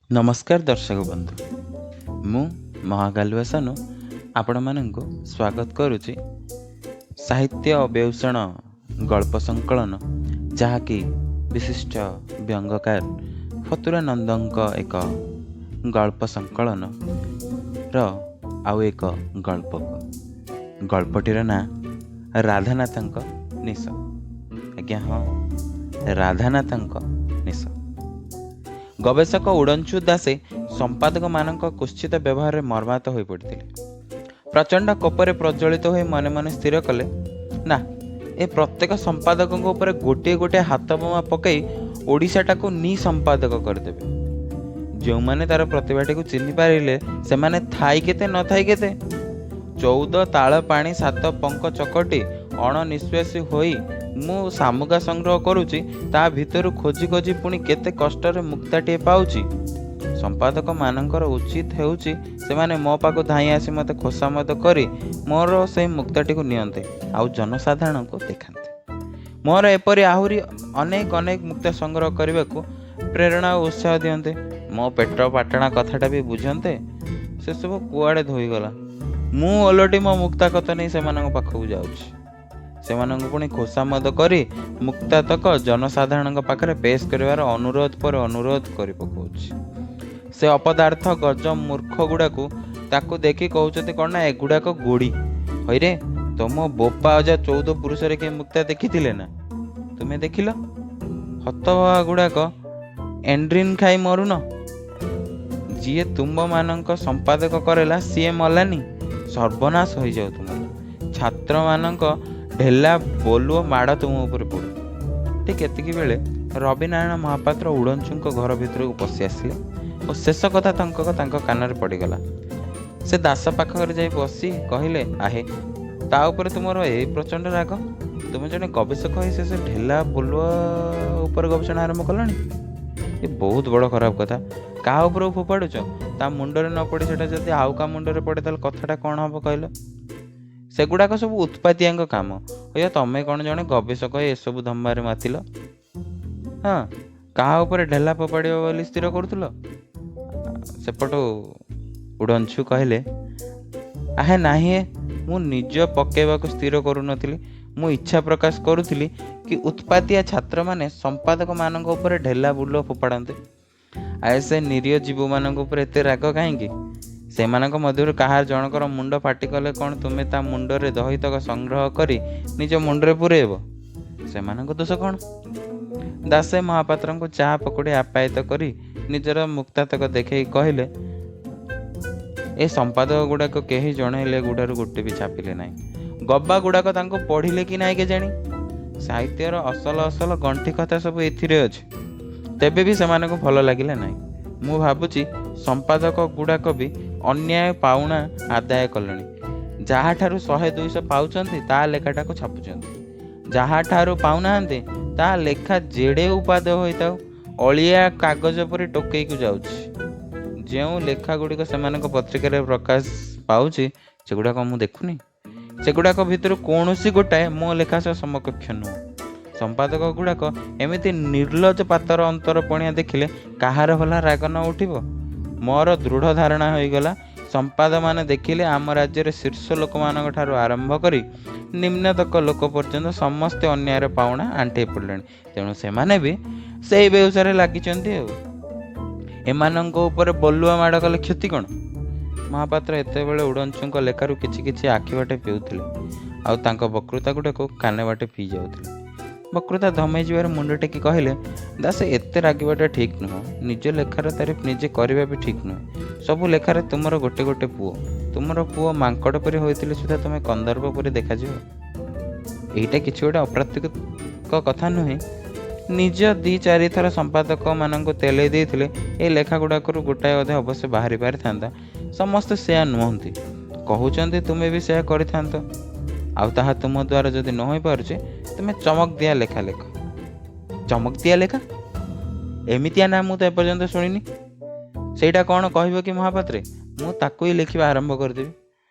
नमस्कार दर्शक बंधु, मु महागालुआ सानु आपण मानंको स्वागत करुछि साहित्य अव्यवसाण गल्प संकलन जहाँकि विशिष्ट व्यंगकार फतुरानंदଙ୍କ एक गल्प संकलन ର ଆଉ ଏକ ଗଳ୍ପଟିର ନାଁ ରାଧାନାଥଙ୍କ ନିଶ। ଆଜ୍ଞା ହଁ, ରାଧାନାଥଙ୍କ ନିଶ। ଗବେଷକ ଉଡ଼ଞ୍ଚୁ ଦାସେ ସମ୍ପାଦକ ମାନଙ୍କ କୁତ୍ସିତ ବ୍ୟବହାରରେ ମର୍ମାହତ ହୋଇ ପଡ଼ିଥିଲେ। ପ୍ରଚଣ୍ଡ କୋପରେ ପ୍ରଜ୍ୱଳିତ ହୋଇ ମନେ ମନେ ସ୍ଥିର କଲେ, ନା, ଏ ପ୍ରତ୍ୟେକ ସମ୍ପାଦକଙ୍କ ଉପରେ ଗୋଟିଏ ଗୋଟିଏ ହାତ ବୋମା ପକାଇ ଓଡ଼ିଶାଟାକୁ ନିସମ୍ପାଦକ କରିଦେବେ। ଯେଉଁମାନେ ତାର ପ୍ରତିଭାଟିକୁ ଚିହ୍ନି ପାରିଲେ ସେମାନେ ଥାଇ କେତେ ନଥାଇ କେତେ। 14 ତାଳ ପାଣି 7 ପଙ୍କ ଚକଟି ଅଣନିଶ୍ୱାସୀ ହୋଇ ମୁଁ ଶାମୁକା ସଂଗ୍ରହ କରୁଛି, ତା ଭିତରୁ ଖୋଜି ଖୋଜି ପୁଣି କେତେ କଷ୍ଟରେ ମୁକ୍ତାଟିଏ ପାଉଛି। ସମ୍ପାଦକ ମାନଙ୍କର ଉଚିତ ହେଉଛି ସେମାନେ ମୋ ପାଖକୁ ଧାଇଁ ଆସି ମୋତେ ଖୋସାମଦ କରି ମୋର ସେଇ ମୁକ୍ତାଟିକୁ ନିଅନ୍ତେ, ଆଉ ଜନସାଧାରଣଙ୍କୁ ଦେଖାନ୍ତେ। ମୋର ଏପରି ଆହୁରି ଅନେକ ଅନେକ ମୁକ୍ତା ସଂଗ୍ରହ କରିବାକୁ ପ୍ରେରଣା ଓ ଉତ୍ସାହ ଦିଅନ୍ତେ। ମୋ ପେଟ ପାଟଣା କଥାଟା ବି ବୁଝନ୍ତେ। ସେସବୁ କୁଆଡ଼େ ଧୋଇଗଲା। ମୁଁ ଓଲଟି ମୋ ମୁକ୍ତାକତ ନେଇ ସେମାନଙ୍କ ପାଖକୁ ଯାଉଛି। ସେମାନଙ୍କୁ ପୁଣି ଖୋସାମଦ କରି ମୁକ୍ତାତକ ଜନସାଧାରଣଙ୍କ ପାଖରେ ପେଶ କରିବାର ଅନୁରୋଧ ପରେ ଅନୁରୋଧ କରି ପକାଉଛି। ସେ ଅପଦାର୍ଥ ଗଜ ମୂର୍ଖ ଗୁଡ଼ାକୁ ତାକୁ ଦେଖି କହୁଛନ୍ତି କ'ଣ ନା, ଏଗୁଡ଼ାକ ଗୋଡ଼ି। ହଇରେ, ତମ ବୋପା ଅଜା 14 ପୁରୁଷରେ କିଏ ମୁକ୍ତା ଦେଖିଥିଲେ ନା? ତୁମେ ଦେଖିଲ? ହତଭା ଗୁଡ଼ାକ ଏଣ୍ଡ୍ରିନ୍ ଖାଇ ମରୁନ? ଯିଏ ତୁମମାନଙ୍କ ସମ୍ପାଦକ କରେଲା ସିଏ ମଲାନି? ସର୍ବନାଶ ହୋଇଯାଉ ତୁମର। ଛାତ୍ରମାନଙ୍କ ଢେଲା ବୋଲୁଅ ମାଡ଼ ତୁମ ଉପରେ ପଡ଼ୁ। ଠିକ୍ ଏତିକି ବେଳେ ରବିନାରାୟଣ ମହାପାତ୍ର ଉଡ଼ଞ୍ଚୁଙ୍କ ଘର ଭିତରକୁ ପଶି ଆସିଲେ ଓ ଶେଷ କଥା ତାଙ୍କ କାନରେ ପଡ଼ିଗଲା। ସେ ଦାସ ପାଖରେ ଯାଇ ବସି କହିଲେ, ଆହେ, ତା ଉପରେ ତୁମର ଏଇ ପ୍ରଚଣ୍ଡ ରାଗ? ତୁମେ ଜଣେ ଗବେଷକ ହୋଇ ସେ ଢେଲା ବୋଲୁଅ ଉପରେ ଗବେଷଣା ଆରମ୍ଭ କଲଣି? ଏ ବହୁତ ବଡ଼ ଖରାପ କଥା। କାହା ଉପରକୁ ଫୋପାଡ଼ୁଛ? ତା ମୁଣ୍ଡରେ ନ ପଡ଼ି ସେଟା ଯଦି ଆଉ କାହା ମୁଣ୍ଡରେ ପଡ଼େ ତାହେଲେ କଥାଟା କ'ଣ ହେବ କହିଲ? ସେଗୁଡ଼ାକ ସବୁ ଉତ୍ପାତିଆଙ୍କ କାମ। ତମେ କ'ଣ ଜଣେ ଗବେଷକ ଏସବୁ ଧମ୍ମାରେ ମାତିଲ? ହଁ, କାହା ଉପରେ ଢେଲା ଫୋପାଡ଼ିବ ବୋଲି ସ୍ଥିର କରୁଥିଲ? ସେପଟୁ ଉଡ଼ଞ୍ଚୁ କହିଲେ, ଆହେ ନାହିଁ, ମୁଁ ନିଜ ପକେଇବାକୁ ସ୍ଥିର କରୁନଥିଲି। ମୁଁ ଇଚ୍ଛା ପ୍ରକାଶ କରୁଥିଲି କି ଉତ୍ପାତିଆ ଛାତ୍ରମାନେ ସମ୍ପାଦକ ମାନଙ୍କ ଉପରେ ଢେଲା ବୁଲ ଫୋପାଡ଼ନ୍ତେ। ଆଏ ସେ ନିରୀହ ଜୀବମାନଙ୍କ ଉପରେ ଏତେ ରାଗ କାହିଁକି? ସେମାନଙ୍କ ମଧ୍ୟରୁ କାହାର ଜଣଙ୍କର ମୁଣ୍ଡ ଫାଟିଗଲେ କ'ଣ ତୁମେ ତା ମୁଣ୍ଡରେ ଦହିତକ ସଂଗ୍ରହ କରି ନିଜ ମୁଣ୍ଡରେ ପୂରେଇବ? ସେମାନଙ୍କ ଦୋଷ କ'ଣ? ଦାସେ ମହାପାତ୍ରଙ୍କୁ ଚା ପକୁଡ଼ି ଆପ୍ୟାୟିତ କରି ନିଜର ମୁକ୍ତାତକ ଦେଖେଇ କହିଲେ, ଏ ସମ୍ପାଦକ ଗୁଡ଼ାକ କେହି ଜଣେ ହେଲେ ଗୁଡ଼ାରୁ ଗୋଟେ ବି ଛାପିଲେ ନାହିଁ। ଗବା ଗୁଡ଼ାକ ତାଙ୍କୁ ପଢ଼ିଲେ କି ନାହିଁ କେଜାଣି? ସାହିତ୍ୟର ଅସଲ ଗଣ୍ଠି କଥା ସବୁ ଏଥିରେ ଅଛି। ତେବେ ବି ସେମାନଙ୍କୁ ଭଲ ଲାଗିଲା ନାହିଁ। ମୁଁ ଭାବୁଛି ସମ୍ପାଦକ ଗୁଡ଼ାକ ବି ଅନ୍ୟାୟ ପାଉଣା ଆଦାୟ କଲେଣି। ଯାହାଠାରୁ 100-200 ପାଉଛନ୍ତି ତା ଲେଖାଟାକୁ ଛାପୁଛନ୍ତି। ଯାହାଠାରୁ ପାଉନାହାନ୍ତି ତା ଲେଖା ଯେଡ଼େ ଉପାଦେୟ ହୋଇଥାଉ ଅଳିଆ କାଗଜ ପରି ଟୋକେଇକୁ ଯାଉଛି। ଯେଉଁ ଲେଖା ଗୁଡ଼ିକ ସେମାନଙ୍କ ପତ୍ରିକାରେ ପ୍ରକାଶ ପାଉଛି ସେଗୁଡ଼ାକ ମୁଁ ଦେଖୁନି। ସେଗୁଡ଼ାକ ଭିତରୁ କୌଣସି ଗୋଟାଏ ମୋ ଲେଖା ସହ ସମକକ୍ଷ ନୁହଁ। ସମ୍ପାଦକ ଗୁଡ଼ାକ ଏମିତି ନିର୍ଲଜ ପାତର ଅନ୍ତରପଣିଆ ଦେଖିଲେ କାହାର ହେଲା ରାଗ ନ ଉଠିବ? ମୋର ଦୃଢ଼ ଧାରଣା ହୋଇଗଲା, ସମ୍ପାଦମାନେ ଦେଖିଲେ ଆମ ରାଜ୍ୟରେ ଶୀର୍ଷ ଲୋକମାନଙ୍କ ଠାରୁ ଆରମ୍ଭ କରି ନିମ୍ନତକ ଲୋକ ପର୍ଯ୍ୟନ୍ତ ସମସ୍ତେ ଅନ୍ୟାୟର ପାଉଣା ଆଣ୍ଠେଇ ପଡ଼ିଲେଣି। ତେଣୁ ସେମାନେ ବି ସେଇ ବ୍ୟବସାୟରେ ଲାଗିଛନ୍ତି। ଆଉ ଏମାନଙ୍କ ଉପରେ ବଲୁଆ ମାଡ଼ କଲେ କ୍ଷତି କ'ଣ? ମହାପାତ୍ର ଏତେବେଳେ ଉଡ଼ଞ୍ଚୁଙ୍କ ଲେଖାରୁ କିଛି କିଛି ଆଖି ବାଟେ ପିଉଥିଲେ, ଆଉ ତାଙ୍କ ବକ୍ତୃତା ଗୁଡ଼ାକୁ କାନେ ବାଟେ ପିଇ ଯାଉଥିଲେ। ବକ୍ତୃତା ଧମେଇ ଯିବାର ମୁଣ୍ଡ ଟେକି କହିଲେ, ଦାସ, ଏତେ ରାଗିବାଟା ଠିକ୍ ନୁହଁ। ନିଜ ଲେଖାର ତାରିଫ ନିଜେ କରିବା ବି ଠିକ୍ ନୁହେଁ। ସବୁ ଲେଖାରେ ତୁମର ଗୋଟେ ଗୋଟେ ପୁଅ। ତୁମର ପୁଅ ମାଙ୍କଡ଼ ପରି ହୋଇଥିଲେ ସୁଦ୍ଧା ତୁମେ କନ୍ଦର୍ପ ପରି ଦେଖାଯିବ। ଏଇଟା କିଛି ଗୋଟେ ଅପ୍ରାପ୍ତିକ କଥା ନୁହେଁ। ନିଜ 2-4 ଥର ସମ୍ପାଦକ ମାନଙ୍କୁ ତେଲେଇ ଦେଇଥିଲେ ଏ ଲେଖା ଗୁଡ଼ାକରୁ ଗୋଟାଏ ଅଧେ ଅବଶ୍ୟ ବାହାରି ପାରିଥାନ୍ତା। ସମସ୍ତେ ସେୟା ନୁହନ୍ତି। କହୁଛନ୍ତି ତୁମେ ବି ସେୟା କରିଥାନ୍ତ। ଆଉ ତାହା ତୁମ ଦ୍ୱାରା ଯଦି ନ ହୋଇପାରୁଛି ତୁମେ ଚମକ ଦିଆ ଲେଖା ଲେଖ। ଚମକ ଦିଆ ଲେଖା? ଏମିତିଆ ନା ମୁଁ ତ ଏପର୍ଯ୍ୟନ୍ତ ଶୁଣିନି। ସେଇଟା କ'ଣ କହିବ କି ମହାପାତ୍ରେ? ମୁଁ ତାକୁ ହିଁ ଲେଖିବା ଆରମ୍ଭ କରିଦେବି।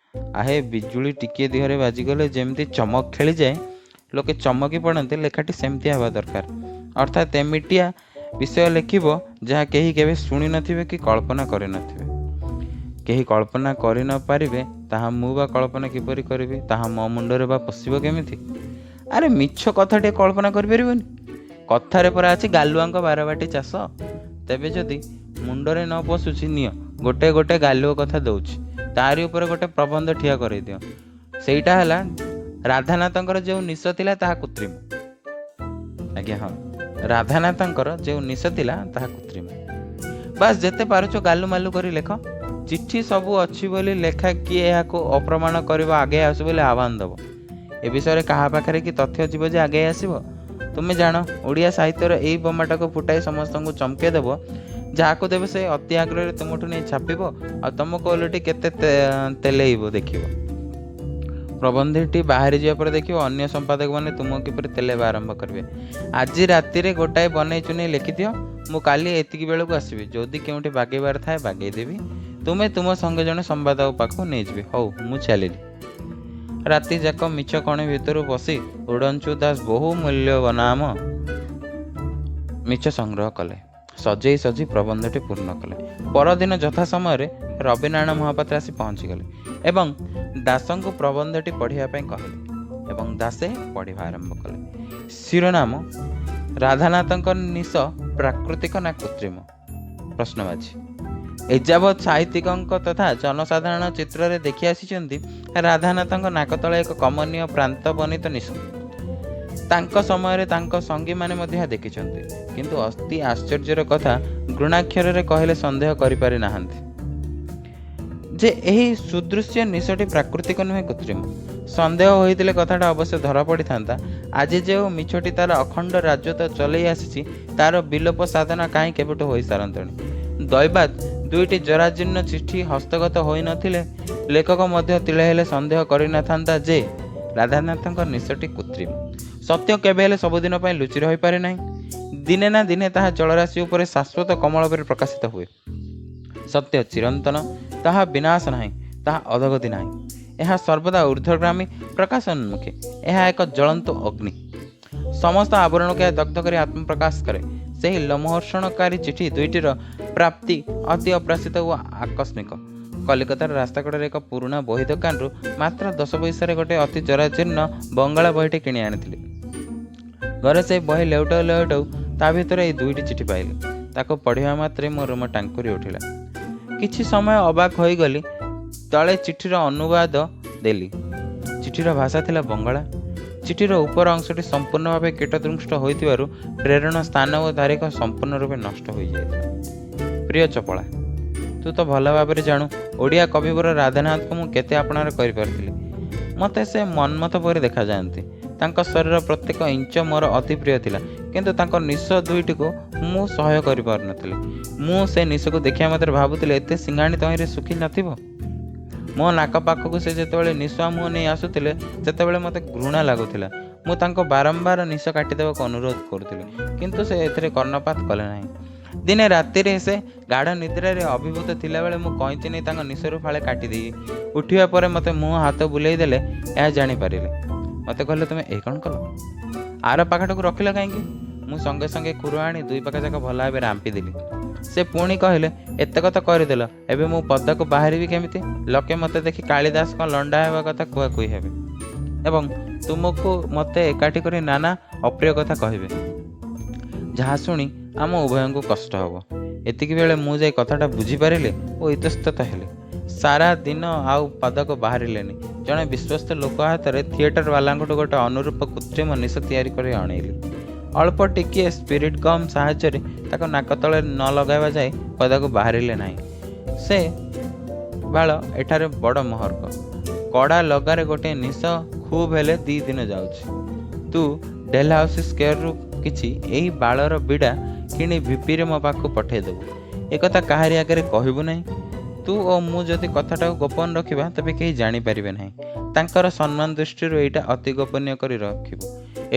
ଆହେ, ବିଜୁଳି ଟିକିଏ ଦେହରେ ବାଜିଗଲେ ଯେମିତି ଚମକ ଖେଳିଯାଏ, ଲୋକେ ଚମକି ପଡ଼ନ୍ତି, ଲେଖାଟି ସେମିତି ହେବା ଦରକାର। ଅର୍ଥାତ୍ ଏମିତିଆ ବିଷୟ ଲେଖିବ ଯାହା କେହି କେବେ ଶୁଣି ନଥିବେ କି କଳ୍ପନା କରିନଥିବେ। କେହି କଳ୍ପନା କରି ନ ପାରିବେ ତାହା ମୁଁ ବା କଳ୍ପନା କିପରି କରିବି? ତାହା ମୋ ମୁଣ୍ଡରେ ବା ପଶିବ କେମିତି? ଆରେ ମିଛ କଥାଟିଏ କଳ୍ପନା କରିପାରିବନି? କଥାରେ ପରା ଅଛି ଗାଲୁଆଙ୍କ ବାରବାଟୀ ଚାଷ। ତେବେ ଯଦି ମୁଣ୍ଡରେ ନ ପଶୁଛି ନିଅ ଗୋଟେ ଗୋଟେ ଗାଲୁଅ କଥା ଦେଉଛି, ତାରି ଉପରେ ଗୋଟେ ପ୍ରବନ୍ଧ ଠିଆ କରେଇଦିଅ। ସେଇଟା ହେଲା ରାଧାନାଥଙ୍କର ଯେଉଁ ନିଶ ଥିଲା ତାହା କୃତ୍ରିମ। ଆଜ୍ଞା ହଁ, ରାଧାନାଥଙ୍କର ଯେଉଁ ନିଶ ଥିଲା ତାହା କୃତ୍ରିମ। ବାସ୍ ଯେତେ ପାରୁଛ ଗାଲୁ ମାଲୁ କରି ଲେଖ। ଚିଠି ସବୁ ଅଛି ବୋଲି ଲେଖା କିଏ ଏହାକୁ ଅପ୍ରମାଣ କରିବ ଆଗେଇ ଆସୁ ବୋଲି ଆହ୍ୱାନ ଦେବ? ଏ ବିଷୟରେ କାହା ପାଖରେ କି ତଥ୍ୟ ଯିବ ଯେ ଆଗେଇ ଆସିବ? ତୁମେ ଜାଣ ଓଡ଼ିଆ ସାହିତ୍ୟର ଏଇ ବୋମାଟାକୁ ଫୁଟାଇ ସମସ୍ତଙ୍କୁ ଚମକେଇ ଦେବ। ଯାହାକୁ ଦେବେ ସେ ଅତି ଆଗ୍ରହରେ ତୁମଠୁ ନେଇ ଛାପିବ ଆଉ ତୁମକୁ ଓଲଟି କେତେ ତେଲେଇବ ଦେଖିବ। ପ୍ରବନ୍ଧଟି ବାହାରି ଯିବା ପରେ ଦେଖିବ ଅନ୍ୟ ସମ୍ପାଦକମାନେ ତୁମକୁ କିପରି ତେଲେଇବା ଆରମ୍ଭ କରିବେ। ଆଜି ରାତିରେ ଗୋଟାଏ ବନେଇ ଚୁନେଇ ଲେଖିଦିଅ, ମୁଁ କାଲି ଏତିକି ବେଳକୁ ଆସିବି। ଯଦି କେଉଁଠି ବାଗେଇବାର ଥାଏ ବାଗେଇ ଦେବି। ତୁମେ ତୁମ ସଙ୍ଗେ ଜଣେ ସମ୍ପାଦକ ପାଖକୁ ନେଇଯିବି। ହଉ ମୁଁ ଚାଲିଲି। ରାତି ଯାକ ମିଛ କଣି ଭିତରୁ ବସି ଉଡ଼ଞ୍ଚୁ ଦାସ ବହୁ ମୂଲ୍ୟବାନ ମିଛ ସଂଗ୍ରହ କଲେ, ସଜେଇ ସଜି ପ୍ରବନ୍ଧଟି ପୂର୍ଣ୍ଣ କଲେ। ପରଦିନ ଯଥା ସମୟରେ ରବିନାରାୟଣ ମହାପାତ୍ର ଆସି ପହଞ୍ଚିଗଲେ ଏବଂ ଦାସଙ୍କୁ ପ୍ରବନ୍ଧଟି ପଢ଼ିବା ପାଇଁ କହିଲେ ଏବଂ ଦାସେ ପଢ଼ିବା ଆରମ୍ଭ କଲେ। ଶିରୋନାମ ରାଧାନାଥଙ୍କ ନିଶ ପ୍ରାକୃତିକ ନା କୃତ୍ରିମ? ପ୍ରଶ୍ନବାଚୀ। ଏଯାବତ୍ ସାହିତ୍ୟିକଙ୍କ ତଥା ଜନସାଧାରଣ ଚିତ୍ରରେ ଦେଖି ଆସିଛନ୍ତି ରାଧାନାଥଙ୍କ ନାକ ତଳେ ଏକ କମନୀୟ ପ୍ରାନ୍ତ ବନିତ ନିଶ। ତାଙ୍କ ସମୟରେ ତାଙ୍କ ସଙ୍ଗୀମାନେ ମଧ୍ୟ ଏହା ଦେଖିଛନ୍ତି, କିନ୍ତୁ ଅତି ଆଶ୍ଚର୍ଯ୍ୟର କଥା ଘୃଣାକ୍ଷରରେ କହିଲେ ସନ୍ଦେହ କରିପାରି ନାହାନ୍ତି ଯେ ଏହି ସୁଦୃଶ୍ୟ ନିଶଟି ପ୍ରାକୃତିକ ନୁହେଁ କୃତ୍ରିମ। ସନ୍ଦେହ ହୋଇଥିଲେ କଥାଟା ଅବଶ୍ୟ ଧରା ପଡ଼ିଥାନ୍ତା। ଆଜି ଯେଉଁ ମିଛଟି ତାର ଅଖଣ୍ଡ ରାଜତ୍ୱ ଚଲେଇ ଆସିଛି ତାର ବିଲୋପ ସାଧନା କାହିଁ କେବେଠୁ ହୋଇସାରନ୍ତାଣି। ଦୈବାତ୍ ଦୁଇଟି ଜରାଜୀର୍ଣ୍ଣ ଚିଠି ହସ୍ତଗତ ହୋଇନଥିଲେ ଲେଖକ ମଧ୍ୟ ତିଳେ ହେଲେ ସନ୍ଦେହ କରିନଥାନ୍ତା ଯେ ରାଧାନାଥଙ୍କ ନିଶଟି କୃତ୍ରିମ। ସତ୍ୟ କେବେ ହେଲେ ସବୁଦିନ ପାଇଁ ଲୁଚି ରହିପାରେ ନାହିଁ। ଦିନେ ନା ଦିନେ ତାହା ଜଳରାଶି ଉପରେ ଶାଶ୍ୱତ କମଳ ପରି ପ୍ରକାଶିତ ହୁଏ। ସତ୍ୟ ଚିରନ୍ତନ, ତାହା ବିନାଶ ନାହିଁ, ତାହା ଅଧଗତି ନାହିଁ। ଏହା ସର୍ବଦା ଊର୍ଦ୍ଧ୍ୱଗାମୀ, ପ୍ରକାଶୋନ୍ମୁଖୀ। ଏହା ଏକ ଜ୍ୱଳନ୍ତ ଅଗ୍ନି। ସମସ୍ତ ଆବରଣକୁ ଏହା ଦଗ୍ଧ କରି ଆତ୍ମପ୍ରକାଶ କରେ। ସେହି ଲୋମହର୍ଷଣକାରୀ ଚିଠି ଦୁଇଟିର ପ୍ରାପ୍ତି ଅତି ଅପ୍ରତ୍ୟାଶିତ ଓ ଆକସ୍ମିକ। କଲିକତାର ରାସ୍ତାକଡ଼ରେ ଏକ ପୁରୁଣା ବହି ଦୋକାନରୁ ମାତ୍ର 10 ପଇସାରେ ଗୋଟିଏ ଅତି ଜରାଜୀର୍ଣ୍ଣ ବଙ୍ଗଳା ବହିଟି କିଣି ଆଣିଥିଲି। ଘରେ ସେହି ବହି ଲେଉଟାଉ ଲେଉଟାଉ ତା ଭିତରେ ଏଇ ଦୁଇଟି ଚିଠି ପାଇଲି। ତାକୁ ପଢ଼ିବା ମାତ୍ରେ ମୋ ରୁମ ଟାଙ୍କୁରି ଉଠିଲା। କିଛି ସମୟ ଅବାକ୍ ହୋଇଗଲି। ତଳେ ଚିଠିର ଅନୁବାଦ ଦେଲି। ଚିଠିର ଭାଷା ଥିଲା ବଙ୍ଗଳା। ଚିଠିର ଉପର ଅଂଶଟି ସମ୍ପୂର୍ଣ୍ଣ ଭାବେ କୀଟଦୃଷ୍ଟ ହୋଇଥିବାରୁ ପ୍ରେରଣ ସ୍ଥାନ ଓ ତାରିଖ ସମ୍ପୂର୍ଣ୍ଣ ରୂପେ ନଷ୍ଟ ହୋଇଯାଇଥିଲା। ପ୍ରିୟ ଚପଳା, ତୁ ତ ଭଲ ଭାବରେ ଜାଣୁ ଓଡ଼ିଆ କବିବର ରାଧାନାଥଙ୍କୁ ମୁଁ କେତେ ଆପଣାର କରିପାରିଥିଲି। ମୋତେ ସେ ମନ୍ମଥ ପରି ଦେଖାଯାଆନ୍ତି। ତାଙ୍କ ଶରୀର ପ୍ରତ୍ୟେକ ଇଞ୍ଚ ମୋର ଅତି ପ୍ରିୟ ଥିଲା, କିନ୍ତୁ ତାଙ୍କ ନିଶ ଦୁଇଟିକୁ ମୁଁ ସହ୍ୟ କରିପାରୁନଥିଲି। ମୁଁ ସେ ନିଶକୁ ଦେଖିବା ମାତ୍ରେ ଭାବୁଥିଲି ଏତେ ସିଙ୍ଗାଣି ତହିଁରେ ଶୁଖି ନଥିବ। ମୋ ନାକ ପାଖକୁ ସେ ଯେତେବେଳେ ନିଶୁଆ ମୁହଁ ନେଇ ଆସୁଥିଲେ ସେତେବେଳେ ମୋତେ ଘୃଣା ଲାଗୁଥିଲା। ମୁଁ ତାଙ୍କୁ ବାରମ୍ବାର ନିଶ କାଟିଦେବାକୁ ଅନୁରୋଧ କରୁଥିଲି, କିନ୍ତୁ ସେ ଏଥିରେ କର୍ଣ୍ଣପାତ କଲେ ନାହିଁ। ଦିନେ ରାତିରେ ସେ ଗାଢ଼ ନିଦ୍ରାରେ ଅଭିଭୂତ ଥିଲାବେଳେ ମୁଁ କଇଁଚି ନେଇ ତାଙ୍କ ନିଶରୁ ଫାଳେ କାଟିଦେଇ ଉଠିବା ପରେ ମୋତେ ମୁହଁ ହାତ ବୁଲେଇ ଦେଲେ ଏହା ଜାଣିପାରିଲେ। ମୋତେ କହିଲେ, ତୁମେ ଏହି କ'ଣ କଲ? ଆର ପାଖଟାକୁ ରଖିଲ କାହିଁକି? ମୁଁ ସଙ୍ଗେ ସଙ୍ଗେ ଖୁର ଆଣି ଦୁଇ ପାଖ ଯାକ ଭଲ ଭାବେ ରାମ୍ପିଦେଲି। ସେ ପୁଣି କହିଲେ, ଏତେ କଥା କରିଦେଲ, ଏବେ ମୁଁ ପଦାକୁ ବାହାରିବି କେମିତି? ଲୋକେ ମୋତେ ଦେଖି କାଳିଦାସ କ'ଣ ଲଣ୍ଡା ହେବା କଥା କୁହାକୁହି ହେବେ ଏବଂ ତୁମକୁ ମୋତେ ଏକାଠି କରି ନାନା ଅପ୍ରିୟ କଥା କହିବେ, ଯାହା ଶୁଣି ଆମ ଉଭୟଙ୍କୁ କଷ୍ଟ ହେବ। ଏତିକି ବେଳେ ମୁଁ ଯାଇ କଥାଟା ବୁଝିପାରିଲି ଓ ଇତସ୍ତତ ହେଲି। ସାରା ଦିନ ଆଉ ପଦାକୁ ବାହାରିଲେନି। ଜଣେ ବିଶ୍ୱସ୍ତ ଲୋକ ହାତରେ ଥିଏଟର ବାଲାଙ୍କଠୁ ଗୋଟେ ଅନୁରୂପ କୃତ୍ରିମ ନିଶ ତିଆରି କରି ଆଣେଇଲି। ଅଳ୍ପ ଟିକିଏ ସ୍ପିରିଟ୍ ଗମ୍ ସାହାଯ୍ୟରେ ତାକୁ ନାକ ତଳେ ନ ଲଗାଇବା ଯାଏ ପଦାକୁ ବାହାରିଲେ ନାହିଁ। ସେ ବାଳ ଏଠାରେ ବଡ଼ ମହର୍ଗ। କଡ଼ା ଲଗାରେ ଗୋଟିଏ ନିଶ ଖୁବ୍ ହେଲେ 2 ଦିନ ଯାଉଛି। ତୁ ଡେଲହାଉସି ସ୍କୋୟାରରୁ କିଛି ଏହି ବାଳର ବିଡ଼ା କିଣି ଭିପିରେ ମୋ ପାଖକୁ ପଠାଇଦେବୁ। ଏକଥା କାହାରି ଆଗରେ କହିବୁ ନାହିଁ। ତୁ ଓ ମୁଁ ଯଦି କଥାଟାକୁ ଗୋପନ ରଖିବା ତେବେ କେହି ଜାଣିପାରିବେ ନାହିଁ। ତାଙ୍କର ସମ୍ମାନ ଦୃଷ୍ଟିରୁ ଏଇଟା ଅତି ଗୋପନୀୟ କରି ରଖିବୁ।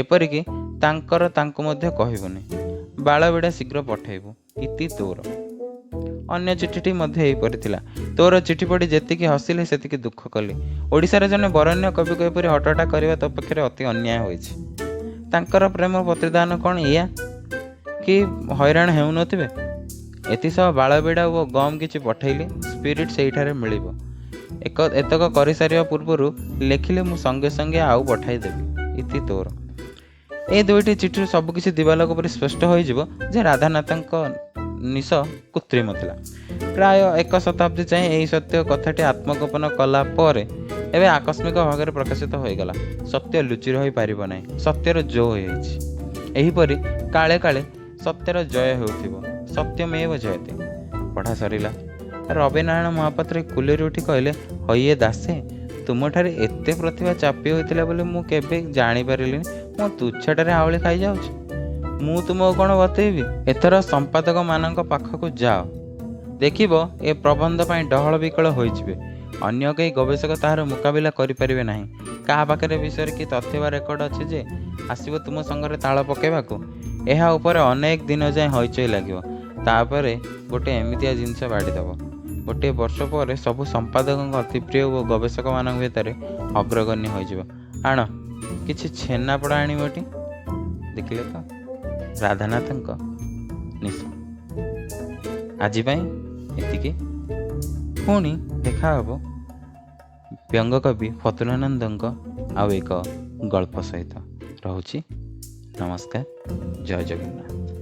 ଏପରିକି ତାଙ୍କର ତାଙ୍କୁ ମଧ୍ୟ କହିବୁନି। ବାଳ ବିଡ଼ା ଶୀଘ୍ର ପଠାଇବୁ। ଇତି ତୋର। ଅନ୍ୟ ଚିଠିଟି ମଧ୍ୟ ଏହିପରି ଥିଲା। ତୋର ଚିଠି ପଢ଼ି ଯେତିକି ହସିଲି ସେତିକି ଦୁଃଖ କଲି। ଓଡ଼ିଶାର ଜଣେ ବରେଣ୍ୟ କବିକୁ ଏପରି ହଟହଟା କରିବା ତୋ ପକ୍ଷରେ ଅତି ଅନ୍ୟାୟ ହୋଇଛି। ତାଙ୍କର ପ୍ରେମ ପ୍ରତିଦାନ କ'ଣ ଏଇଆ? କି ହଇରାଣ ହେଉନଥିବେ। ଏଥିସହ ବାଳବିଡ଼ା ଓ ଗମ୍ କିଛି ପଠେଇଲି, ସ୍ପିରିଟ୍ ସେଇଠାରେ ମିଳିବ। ଏତକ କରିସାରିବା ପୂର୍ବରୁ ଲେଖିଲେ ମୁଁ ସଙ୍ଗେ ସଙ୍ଗେ ଆଉ ପଠାଇଦେବି। ଇତି ତୋର। ଏ ଦୁଇଟି ଚିଠିରୁ ସବୁକିଛି ଦିବାଲୋକ ପରି ସ୍ପଷ୍ଟ ହୋଇଯିବ ଯେ ରାଧାନାଥଙ୍କ ନିଶ କୃତ୍ରିମ ଥିଲା। ପ୍ରାୟ 1 ଶତାବ୍ଦୀ ଯାଏଁ ଏହି ସତ୍ୟ କଥାଟି ଆତ୍ମଗୋପନ କଲା ପରେ ଏବେ ଆକସ୍ମିକ ଭାବରେ ପ୍ରକାଶିତ ହୋଇଗଲା। ସତ୍ୟ ଲୁଚି ରହିପାରିବ ନାହିଁ। ସତ୍ୟର ଜୟ ହୋଇଛି। ଏହିପରି କାଳେ କାଳେ ସତ୍ୟର ଜୟ ହେଉଥିବ। ସତ୍ୟମେବ ଜୟତେ। ପଢ଼ା ସରିଲା। ରବିନାରାୟଣ ମହାପାତ୍ର କୁଲିରୁ ଉଠି କହିଲେ, ହଇଏ ଦାସେ, ତୁମଠାରେ ଏତେ ପ୍ରତିଭା ଚାପି ହୋଇଥିଲା ବୋଲି ମୁଁ କେବେ ଜାଣିପାରିଲିନି। ମୁଁ ତୁଚ୍ଛାଟାରେ ହାଉଳି ଖାଇଯାଉଛି। ମୁଁ ତୁମକୁ କ'ଣ ବତେଇବି? ଏଥର ସମ୍ପାଦକମାନଙ୍କ ପାଖକୁ ଯାଅ। ଦେଖିବ ଏ ପ୍ରବନ୍ଧ ପାଇଁ ଡହଳ ବିକଳ ହୋଇଯିବେ। ଅନ୍ୟ କେହି ଗବେଷକ ତାହାର ମୁକାବିଲା କରିପାରିବେ ନାହିଁ। କାହା ପାଖରେ ବିଷୟରେ କି ତଥ୍ୟ ବା ରେକର୍ଡ ଅଛି ଯେ ଆସିବ ତୁମ ସଙ୍ଗରେ ତାଳ ପକାଇବାକୁ? ଏହା ଉପରେ ଅନେକ ଦିନ ଯାଏଁ ହଇଚଇ ଲାଗିବ। ତାପରେ ଗୋଟେ ଏମିତିଆ ଜିନିଷ ବାଡ଼ିଦେବ। ଗୋଟିଏ ବର୍ଷ ପରେ ସବୁ ସମ୍ପାଦକଙ୍କ ଅତି ପ୍ରିୟ ଓ ଗବେଷକମାନଙ୍କ ଭିତରେ ଅଗ୍ରଗଣ୍ୟ ହୋଇଯିବ। ଆଣ କିଛି ଛେନାପୋଡ଼ ଆଣିବଟି। ଦେଖିଲେ ତ, ରାଧାନାଥଙ୍କ ନିଶ। ଆଜି ପାଇଁ ଏତିକି। ପୁଣି ଦେଖା ହେବ ବ୍ୟଙ୍ଗକବି ଫତୁରାନନ୍ଦଙ୍କ ଆଉ ଏକ ଗଳ୍ପ ସହିତ। ରହୁଛି। ନମସ୍କାର। ଜୟ ଜଗନ୍ନାଥ।